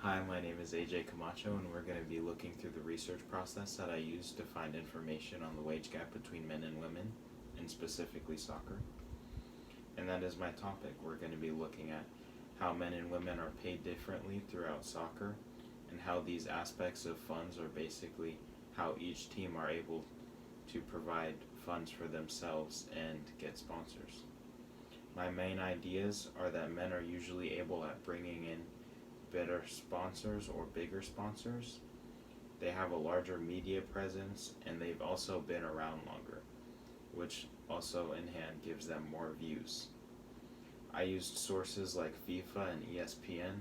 Hi, my name is AJ Camacho, and we're going to be looking through the research process that I use to find information on the wage gap between men and women, and specifically soccer. And that is my topic. We're going to be looking at how men and women are paid differently throughout soccer, and how these aspects of funds are basically how each team are able to provide funds for themselves and get sponsors. My main ideas are that men are usually able at bringing in better sponsors or bigger sponsors. They have a larger media presence and they've also been around longer, which also in hand gives them more views. I used sources like FIFA and ESPN.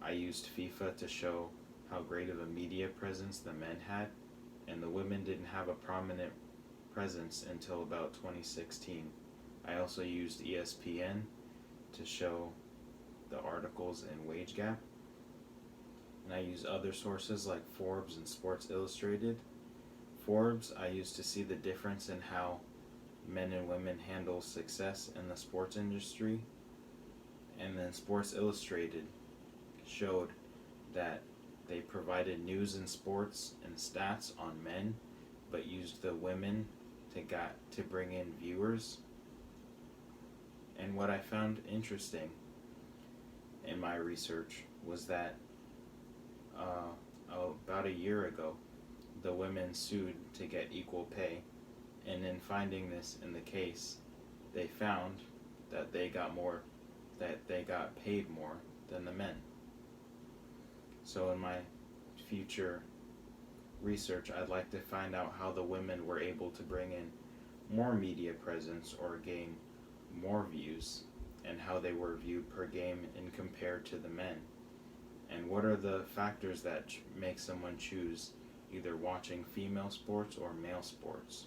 I used FIFA to show how great of a media presence the men had, and the women didn't have a prominent presence until about 2016. I also used ESPN to show the articles in wage gap, and I use other sources like Forbes and Sports Illustrated. Forbes I use to see the difference in how men and women handle success in the sports industry, and then Sports Illustrated showed that they provided news in sports and stats on men, but used the women to bring in viewers. And what I found interesting in my research was that about a year ago, the women sued to get equal pay, and in finding this in the case, they found that they got paid more than the men. So in my future research, I'd like to find out how the women were able to bring in more media presence or gain more views, and how they were viewed per game in compared to the men. And what are the factors that make someone choose either watching female sports or male sports?